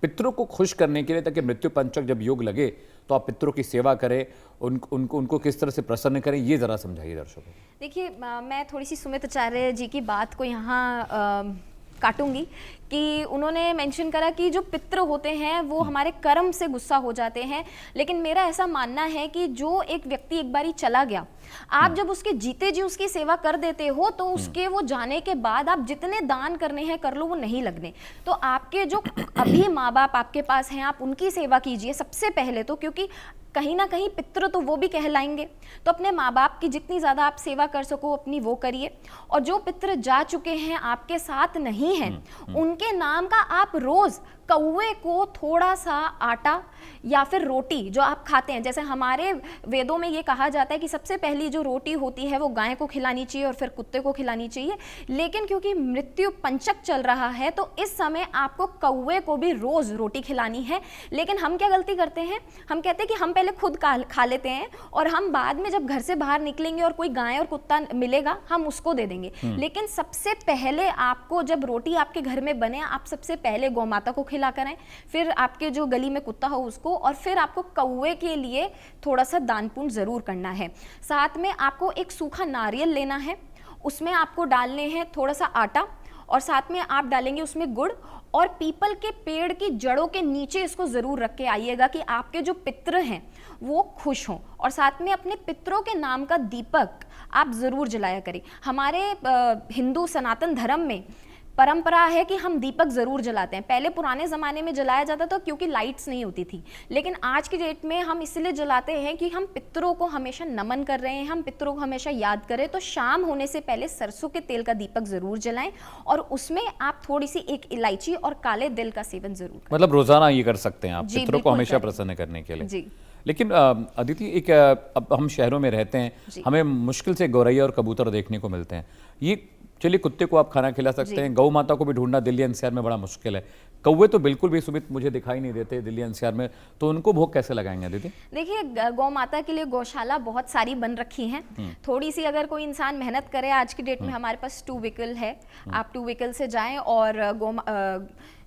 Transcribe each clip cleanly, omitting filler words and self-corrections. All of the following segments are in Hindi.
पितरों को खुश करने के लिए, ताकि मृत्यु पंचक जब योग लगे तो आप पितरों की सेवा करें, उनको किस तरह से प्रसन्न करें, ये ज़रा समझाइए दर्शकों को। देखिए, मैं थोड़ी सी सुमित आचार्य जी की बात को यहाँ काटूंगी कि उन्होंने मेंशन करा कि जो पितृ होते हैं वो हमारे कर्म से गुस्सा हो जाते हैं, लेकिन मेरा ऐसा मानना है कि जो एक व्यक्ति एक बारी चला गया, आप जब उसके जीते जी उसकी सेवा कर देते हो तो उसके वो जाने के बाद आप जितने दान करने हैं कर लो, वो नहीं लगने। तो आपके जो अभी माँ बाप आपके पास हैं, आप उनकी सेवा कीजिए सबसे पहले तो, क्योंकि कहीं ना कहीं पितृ तो वो भी कहलाएंगे। तो अपने माँ बाप की जितनी ज़्यादा आप सेवा कर सको अपनी वो करिए। और जो पितृ जा चुके हैं, आपके साथ नहीं हैं, उनके नाम का आप रोज़ कौवे को थोड़ा सा आटा या फिर रोटी जो आप खाते हैं, जैसे हमारे वेदों में ये कहा जाता है कि सबसे पहली जो रोटी होती है वो गाय को खिलानी चाहिए और फिर कुत्ते को खिलानी चाहिए, लेकिन क्योंकि मृत्यु पंचक चल रहा है तो इस समय आपको कौवे को भी रोज़ रोटी खिलानी है। लेकिन हम क्या गलती करते हैं, हम कहते हैं कि हम पहले खुद खा लेते हैं और हम बाद में जब घर से बाहर निकलेंगे और कोई गाय और कुत्ता मिलेगा हम उसको दे देंगे। लेकिन सबसे पहले आपको जब रोटी आपके घर में बने, आप सबसे पहले गौ माता को खिला करें, फिर आपके जो गली में कुत्ता हो उसको, और फिर आपको कौवे के लिए थोड़ा सा दान पुण्य जरूर करना है। साथ में आपको एक सूखा नारियल लेना है, उसमें आपको डालने हैं थोड़ा सा आटा, और साथ में आप डालेंगे उसमें गुड़, और पीपल के पेड़ की जड़ों के नीचे इसको जरूर रख के आइएगा कि आपके जो पितृ हैं वो खुश हों। और साथ में अपने पितरों के नाम का दीपक आप जरूर जलाया करें। हमारे हिंदू सनातन धर्म में परंपरा है कि हम दीपक जरूर जलाते हैं। पहले पुराने ज़माने में जलाया जाता था क्योंकि लाइट्स नहीं होती थी, लेकिन आज की डेट में हम इसलिए जलाते हैं कि हम पितरों को हमेशा नमन कर रहे हैं, हम पितरों को हमेशा याद करें। तो शाम होने से पहले सरसों के तेल का दीपक जरूर जलाएं, और उसमें आप थोड़ी सी एक इलायची और काले दिल का सेवन जरूर करें। मतलब रोजाना ये कर सकते हैं आप जी, पितरों को बिल्कुल हमेशा करें। प्रसन्न करने के लिए। जी लेकिन अदिति, एक अब हम शहरों में रहते हैं, जी। हमें मुश्किल से गौरैया और कबूतर देखने को मिलते हैं। ये चलिए, कुत्ते को आप खाना खिला सकते हैं, गौ माता को भी ढूंढना दिल्ली एनसीआर में बड़ा मुश्किल है, कौवे तो बिल्कुल भी सुमित मुझे दिखाई नहीं देते दिल्ली एनसीआर में, तो उनको भोग कैसे लगाएंगे दीदी? देखिए, गौ माता के लिए गौशाला बहुत सारी बन रखी हैं। थोड़ी सी अगर कोई इंसान मेहनत करे, आज की डेट में हमारे पास 2 व्हीकल है, आप 2 व्हीकल से जाएं और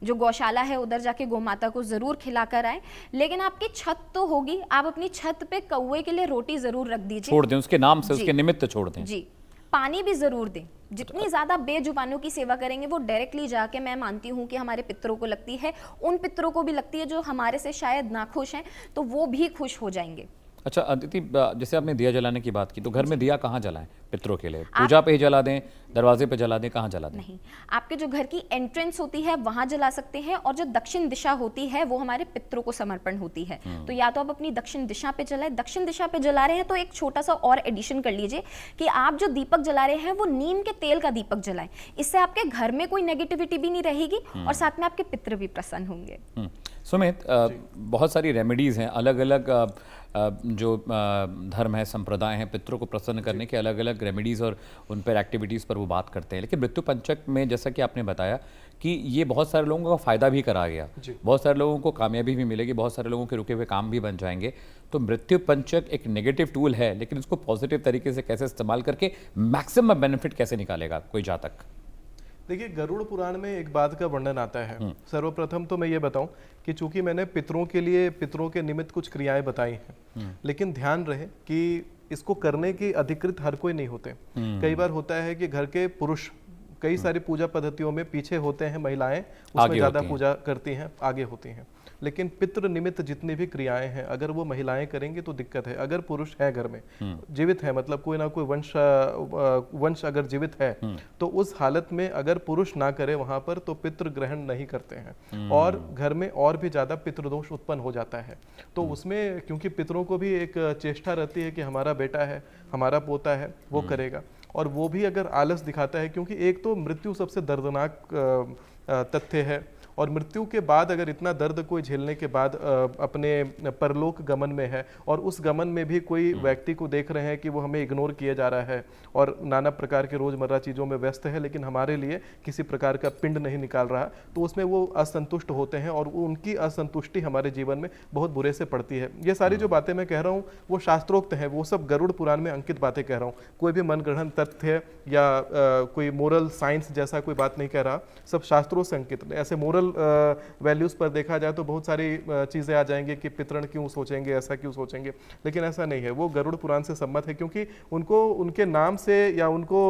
जो गौशाला है उधर जाके गौ माता को जरूर खिला कर आए। लेकिन आपकी छत तो होगी, आप अपनी छत पे कौवे के लिए रोटी जरूर रख दीजिए, छोड़ दें उसके नाम से, जी। उसके निमित्त छोड़ दें। जी, पानी भी जरूर दें। जितनी ज्यादा बेजुबानों की सेवा करेंगे वो डायरेक्टली जाके, मैं मानती हूँ कि हमारे पितरों को लगती है, उन पितरों को भी लगती है जो हमारे से शायद नाखुश हैं, तो वो भी खुश हो जाएंगे। अच्छा अदिति, जैसे आपने दिया जलाने की बात की, तो घर में दिया कहाँ जलाएं पितरों के लिए? पूजा पे ही जला दें, दरवाजे पे जला दें, कहाँ जला दें? नहीं, आपके जो घर की एंट्रेंस होती है वहां जला सकते हैं, और जो दक्षिण दिशा होती है वो हमारे पितरों को समर्पण होती है। तो या तो आप अपनी दक्षिण दिशा पे जलाएं। दक्षिण दिशा पे जला रहे हैं तो एक छोटा सा और एडिशन कर लीजिए कि आप जो दीपक जला रहे हैं वो नीम के तेल का दीपक जलाएं। इससे आपके घर में कोई नेगेटिविटी भी नहीं रहेगी और साथ में आपके पितृ भी प्रसन्न होंगे। सुमित, बहुत सारी रेमेडीज हैं, अलग अलग जो धर्म है, संप्रदाय हैं, पितरों को प्रसन्न करने के अलग अलग रेमेडीज़ और उन पर एक्टिविटीज़ पर वो बात करते हैं। लेकिन मृत्यु पंचक में जैसा कि आपने बताया कि ये बहुत सारे लोगों का फ़ायदा भी करा गया, बहुत सारे लोगों को कामयाबी भी मिलेगी, बहुत सारे लोगों के रुके हुए काम भी बन जाएंगे। तो मृत्यु पंचक एक नेगेटिव टूल है, लेकिन उसको पॉजिटिव तरीके से कैसे इस्तेमाल करके मैक्सिमम बेनिफिट कैसे निकालेगा कोई जातक? देखिए, गरुड़ पुराण में एक बात का वर्णन आता है। सर्वप्रथम तो मैं ये बताऊं कि चूंकि मैंने पितरों के लिए, पितरों के निमित्त कुछ क्रियाएं बताई हैं, लेकिन ध्यान रहे कि इसको करने की अधिकृत हर कोई नहीं होते। कई बार होता है कि घर के पुरुष कई सारी पूजा पद्धतियों में पीछे होते हैं, महिलाएं उसमें ज्यादा पूजा करती हैं, आगे होती हैं। लेकिन पितृ निमित्त जितनी भी क्रियाएं हैं, अगर वो महिलाएं करेंगी तो दिक्कत है। अगर पुरुष है घर में, जीवित है, मतलब कोई ना कोई वंश अगर जीवित है, तो उस हालत में अगर पुरुष ना करे वहां पर, तो पितृ ग्रहण नहीं करते हैं और घर में और भी ज्यादा पितृदोष उत्पन्न हो जाता है। तो उसमें क्योंकि पितरों को भी एक चेष्टा रहती है कि हमारा बेटा है, हमारा पोता है, वो करेगा, और वो भी अगर आलस दिखाता है, क्योंकि एक तो मृत्यु सबसे दर्दनाक तथ्य है, और मृत्यु के बाद अगर इतना दर्द कोई झेलने के बाद अपने परलोक गमन में है, और उस गमन में भी कोई व्यक्ति को देख रहे हैं कि वो हमें इग्नोर किया जा रहा है और नाना प्रकार के रोजमर्रा चीज़ों में व्यस्त है, लेकिन हमारे लिए किसी प्रकार का पिंड नहीं निकाल रहा, तो उसमें वो असंतुष्ट होते हैं और उनकी असंतुष्टि हमारे जीवन में बहुत बुरे से पड़ती है। ये सारी जो बातें मैं कह रहा हूँ वो शास्त्रोक्त है, वो सब गरुड़ पुराण में अंकित बातें कह रहा हूँ। कोई भी मनगढ़ंत तथ्य या कोई मोरल साइंस जैसा कोई बात नहीं कह रहा, सब शास्त्रों से अंकित। ऐसे मोरल स्पिरिचुअल वैल्यूज़ पर देखा जाए तो बहुत सारी चीज़ें आ जाएंगी कि पितृण क्यों सोचेंगे, ऐसा क्यों सोचेंगे, लेकिन ऐसा नहीं है। वो गरुड़ पुराण से सम्मत है, क्योंकि उनको उनके नाम से या उनको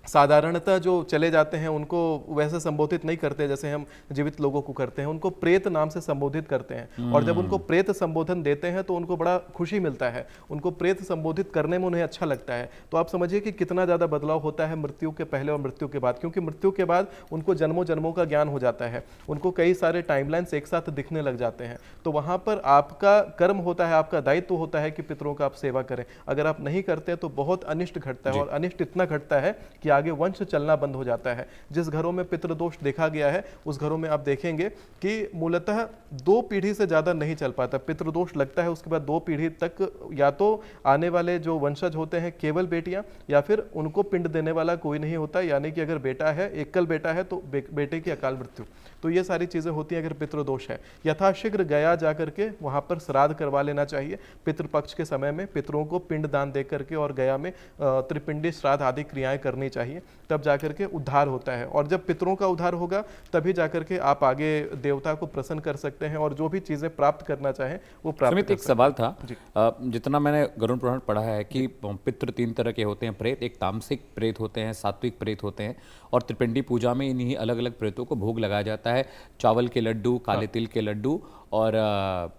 साधारणतः जो चले जाते हैं उनको वैसे संबोधित नहीं करते जैसे हम जीवित लोगों को करते हैं, उनको प्रेत नाम से संबोधित करते हैं। और जब उनको प्रेत संबोधन देते हैं तो उनको बड़ा खुशी मिलता है, उनको प्रेत संबोधित करने में उन्हें अच्छा लगता है। तो आप समझिए कि कितना ज़्यादा बदलाव होता है मृत्यु के पहले और मृत्यु के बाद, क्योंकि मृत्यु के बाद उनको जन्मों जन्मों का ज्ञान हो जाता है, उनको कई सारे टाइमलाइंस एक साथ दिखने लग जाते हैं। तो वहाँ पर आपका कर्म होता है, आपका दायित्व होता है कि पितरों का आप सेवा करें। अगर आप नहीं करते तो बहुत अनिष्ट घटता है, और अनिष्ट इतना घटता है कि आगे वंश चलना बंद हो जाता है। जिस घरों में पितृदोष देखा गया है उस घरों में आप देखेंगे कि मूलतः 2 पीढ़ी से ज्यादा नहीं चल पाता। पितृदोष लगता है उसके बाद 2 पीढ़ी तक या तो आने वाले जो वंशज होते हैं केवल बेटियां, या फिर उनको पिंड देने वाला कोई नहीं होता, यानी कि अगर बेटा है, एकल बेटा है तो बेटे की अकाल मृत्यु। तो ये सारी चीजें होती हैं अगर पितृदोष है। यथाशीघ्र गया जाकर के वहां पर श्राद्ध करवा लेना चाहिए। पितृपक्ष के समय में पितरों को पिंड दान दे करके और गया में त्रिपिंडी श्राद्ध आदि क्रियाएं करनी चाहिए, तब जाकर के उद्धार होता है। और जब पितरों का उद्धार होगा तभी जाकर के आप आगे देवता को प्रसन्न कर सकते हैं और जो भी चीजें प्राप्त करना चाहें वो प्राप्त सुमित, कर एक सवाल था। जितना मैंने गरुड़ पुराण पढ़ा है कि पितृ 3 तरह के होते हैं प्रेत, एक तामसिक प्रेत होते हैं, सात्विक प्रेत होते हैं, और त्रिपिंडी पूजा में इन्हीं अलग अलग प्रेतों को भोग लगाया जाता है। चावल के लड्डू, काले तिल के लड्डू और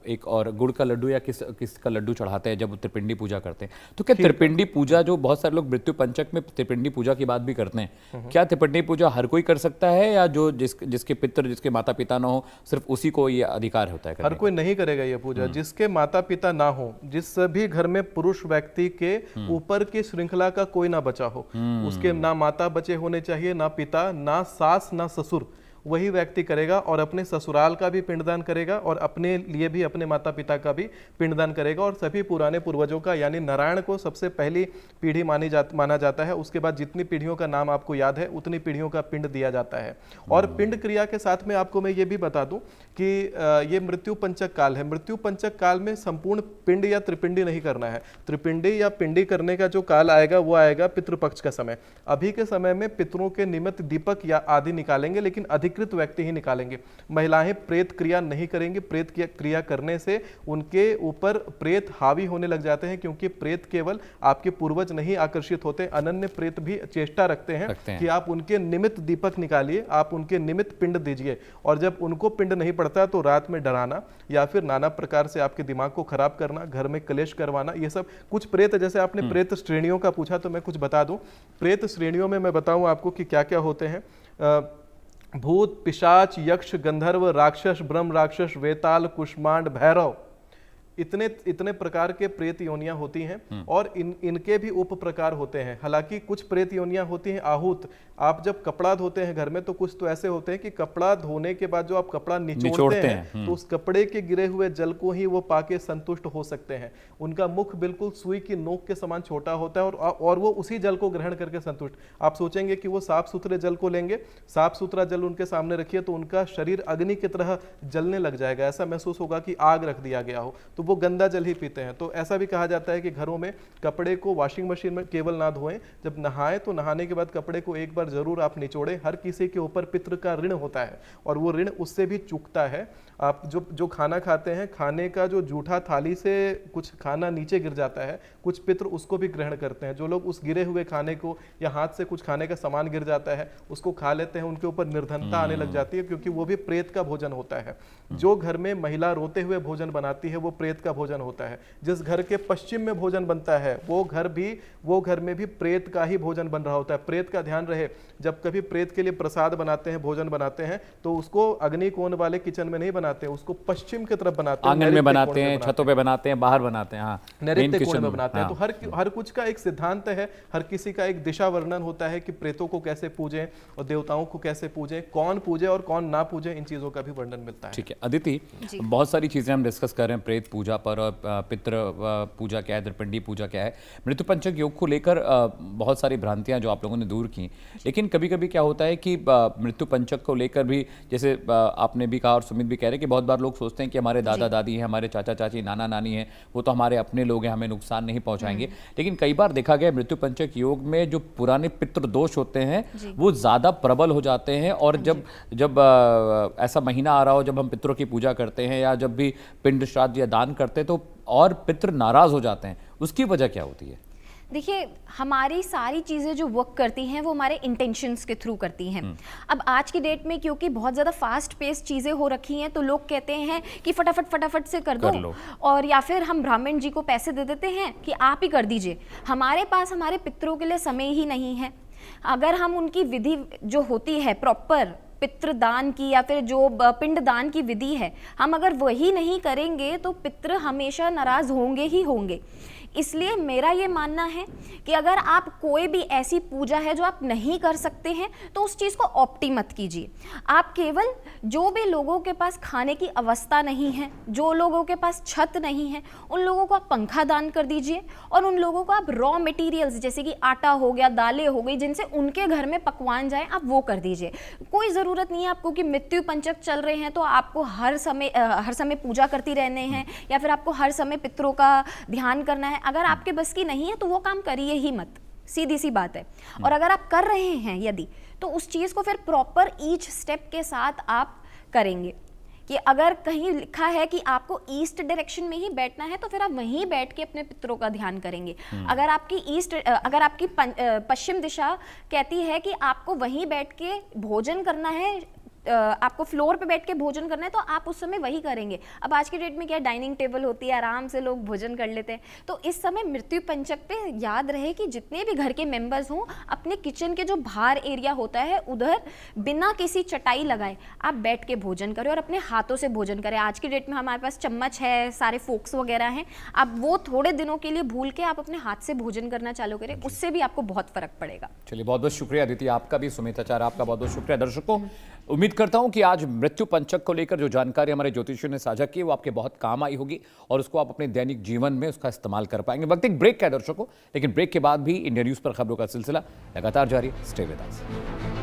एक और गुड़ का लड्डू या किस का लड्डू चढ़ाते हैं जब वो त्रिपिंडी पूजा करते हैं। तो क्या त्रिपिंडी पूजा, जो बहुत सारे लोग मृत्यु पंचक में त्रिपिंडी पूजा की बात भी करते हैं, क्या त्रिपिंडी पूजा हर कोई कर सकता है, या जो जिसके पितृ, जिसके माता पिता ना हो, सिर्फ उसी को ये अधिकार होता है? हर कोई नहीं करेगा ये पूजा। जिसके माता पिता ना हो, जिस भी घर में पुरुष व्यक्ति के ऊपर की श्रृंखला का कोई ना बचा हो, उसके ना माता बचे होने चाहिए, ना पिता, ना सास, ना ससुर, वही व्यक्ति करेगा। और अपने ससुराल का भी पिंडदान करेगा और अपने लिए भी, अपने माता पिता का भी पिंडदान करेगा। और सभी पुराने पूर्वजों का, यानी नारायण को सबसे पहली पीढ़ी माना जाता है। उसके बाद जितनी पीढ़ियों का नाम आपको याद है उतनी पीढ़ियों का पिंड दिया जाता है। और पिंड क्रिया के साथ में आपको मैं ये भी बता दूं कि ये मृत्यु पंचक काल है। मृत्यु पंचक काल में संपूर्ण पिंड या त्रिपिंडी नहीं करना है। त्रिपिंडी या पिंडी करने का जो काल आएगा वो आएगा पितृपक्ष का समय। अभी के समय में पितरों के निमित्त दीपक या आदि निकालेंगे, लेकिन अधिकृत व्यक्ति ही निकालेंगे। महिलाएं प्रेत क्रिया नहीं करेंगी। प्रेत क्रिया करने से उनके ऊपर प्रेत हावी होने लग जाते हैं, क्योंकि प्रेत केवल आपके पूर्वज नहीं आकर्षित होते, अनन्य प्रेत भी चेष्टा रखते हैं कि आप उनके निमित्त दीपक निकालिए, आप उनके निमित्त पिंड दीजिए। और जब उनको पिंड नहीं पड़ता तो रात में डराना या फिर नाना प्रकार से आपके दिमाग को खराब करना, घर में क्लेश करवाना, ये सब कुछ प्रेत, जैसे आपने प्रेत श्रेणियों का पूछा तो मैं कुछ बता दूं। प्रेत श्रेणियों में मैं बताऊं आपको कि क्या क्या होते हैं। भूत, पिशाच, यक्ष, गंधर्व, राक्षस, ब्रह्म राक्षस, वेताल, कुष्मांड, भैरव, इतने प्रकार के प्रेत योनियां होती हैं। और इनके भी उप प्रकार होते हैं। हालांकि कुछ प्रेत योनियां होती हैं आहूत। आप जब कपड़ा धोते हैं घर में तो कुछ तो ऐसे होते हैं कि कपड़ा धोने के बाद जो आप कपड़ा निचोड़ते हैं तो उस कपड़े के गिरे हुए जल को ही वो पाके संतुष्ट हो सकते हैं। उनका मुख बिल्कुल सुई की नोक के समान छोटा होता है और वो उसी जल को ग्रहण करके संतुष्ट। आप सोचेंगे कि वो साफ सुथरे जल को लेंगे, साफ सुथरा जल उनके सामने रखिए तो उनका शरीर अग्नि की तरह जलने लग जाएगा, ऐसा महसूस होगा कि आग रख दिया गया हो। तो वो गंदा जल ही पीते हैं। तो ऐसा भी कहा जाता है कि घरों में कपड़े को वॉशिंग मशीन में केवल ना धोएं, जब नहाएं तो नहाने के बाद कपड़े को एक बार जरूर आप निचोड़ें। हर किसी के ऊपर पितृ का ऋण होता है और वो ऋण उससे भी चूकता है। आप जो खाना खाते हैं, खाने का जो जूठा थाली से कुछ खाना नीचे गिर जाता है, कुछ पितृ उसको भी ग्रहण करते हैं। जो लोग उस गिरे हुए खाने को या हाथ से कुछ खाने का सामान गिर जाता है उसको खा लेते हैं, उनके ऊपर निर्धनता आने लग जाती है, क्योंकि वो भी प्रेत का भोजन होता है। जो घर में महिला रोते हुए भोजन बनाती है वो प्रेत का भोजन होता है। जिस घर के पश्चिम में भोजन बनता है वो घर में भी प्रेत का ही भोजन बन रहा होता है। प्रेत का ध्यान रहे, जब कभी प्रेत के लिए प्रसाद बनाते हैं, भोजन बनाते हैं, तो उसको अग्नि कोण वाले किचन में नहीं बनाते हैं, उसको पश्चिम की तरफ बनाते हैं, आंगन में बनाते हैं, छतों पे बनाते हैं, बाहर बनाते हैं, हाँ, नैऋत्य कोण में बनाते हैं। तो हर कुछ का एक सिद्धांत है, हर किसी का एक दिशा वर्णन होता है कि प्रेतों को कैसे पूजें और देवताओं को कैसे पूजें, कौन पूजे और कौन ना पूजे, इन चीजों का भी वर्णन मिलता है। ठीक है अदिति, बहुत सारी चीजें हम डिस्कस कर रहे हैं प्रेत पूजा पूजा पर और पितृ पूजा क्या है, द्रपिंडी पूजा क्या है, मृत्यु पंचक योग को लेकर बहुत सारी भ्रांतियां जो आप लोगों ने दूर की। लेकिन कभी कभी क्या होता है कि मृत्यु पंचक को लेकर भी, जैसे आपने भी कहा और सुमित भी कह रहे हैं कि बहुत बार लोग सोचते हैं कि हमारे दादा दादी हैं, हमारे चाचा चाची, नाना नानी हैं, वो तो हमारे अपने लोग हैं, हमें नुकसान नहीं पहुंचाएंगे। लेकिन कई बार देखा गया मृत्यु पंचक योग में जो पुराने पितृ दोष होते हैं वो ज़्यादा प्रबल हो जाते हैं, और जब जब ऐसा महीना आ रहा हो जब हम पितरों की पूजा करते हैं या जब भी पिंड श्राद्ध या दान करते हैं तो और पितृ नाराज हो जाते हैं, उसकी वजह क्या होती है? देखिए, हमारी सारी चीज़ें जो वर्क करती हैं वो हमारे इंटेंशंस के थ्रू करती हैं। अब आज की डेट में क्योंकि बहुत ज़्यादा फास्ट पेस चीज़ें हो रखी हैं तो लोग कहते हैं कि फटाफट से कर दो, और या फिर हम ब्राह्मण जी को पैसे दे देते हैं कि आप ही कर दीजिए। हमारे पास हमारे पितरों के लिए समय ही नहीं है। अगर हम उनकी विधि जो होती है प्रॉपर पितृदान की या फिर जो पिंडदान की विधि है, हम अगर वही नहीं करेंगे तो पितृ हमेशा नाराज होंगे ही होंगे। इसलिए मेरा ये मानना है कि अगर आप कोई भी ऐसी पूजा है जो आप नहीं कर सकते हैं तो उस चीज़ को ऑप्टी मत कीजिए। आप केवल जो भी लोगों के पास खाने की अवस्था नहीं है, जो लोगों के पास छत नहीं है, उन लोगों को आप पंखा दान कर दीजिए, और उन लोगों को आप रॉ मटेरियल्स जैसे कि आटा हो गया, दालें हो गई, जिनसे उनके घर में पकवान जाए, आप वो कर दीजिए। कोई ज़रूरत नहीं है आपको कि मृत्यु पंचक चल रहे हैं तो आपको हर समय पूजा करती रहने हैं या फिर आपको हर समय पितरों का ध्यान करना है। अगर आपके बस की नहीं है तो वो काम करिए ही मत, सीधी सी बात है। और अगर आप कर रहे हैं यदि, तो उस चीज़ को फिर प्रॉपर ईच स्टेप के साथ आप करेंगे। कि अगर कहीं लिखा है कि आपको ईस्ट डायरेक्शन में ही बैठना है तो फिर आप वहीं बैठ के अपने पितरों का ध्यान करेंगे। अगर आपकी पश्चिम दिशा कहती है कि आपको वहीं बैठ के भोजन करना है, आपको फ्लोर पे बैठ के भोजन करना है, तो आप उस समय वही करेंगे। अब आज के डेट में क्या डाइनिंग टेबल होती है, आराम से लोग भोजन कर लेते हैं। तो इस समय मृत्यु पंचक पे याद रहे कि जितने भी घर के मेंबर्स हों, अपने किचन के जो बाहर एरिया होता है उधर बिना किसी चटाई लगाए आप बैठ के भोजन करें और अपने हाथों से भोजन करें। आज की डेट में हमारे पास चम्मच है, सारे फोक्स वगैरह हैं, आप वो थोड़े दिनों के लिए भूल के आप अपने हाथ से भोजन करना चालू करें, उससे भी आपको बहुत फर्क पड़ेगा। चलिए, बहुत बहुत शुक्रिया अदिति, आपका भी, सुमित आचार्य आपका बहुत बहुत शुक्रिया। दर्शकों, उम्मीद करता हूं कि आज मृत्यु पंचक को लेकर जो जानकारी हमारे ज्योतिषियों ने साझा की वो आपके बहुत काम आई होगी और उसको आप अपने दैनिक जीवन में उसका इस्तेमाल कर पाएंगे। वक्त एक ब्रेक का है दर्शकों, लेकिन ब्रेक के बाद भी इंडिया न्यूज़ पर खबरों का सिलसिला लगातार जारी। Stay with us.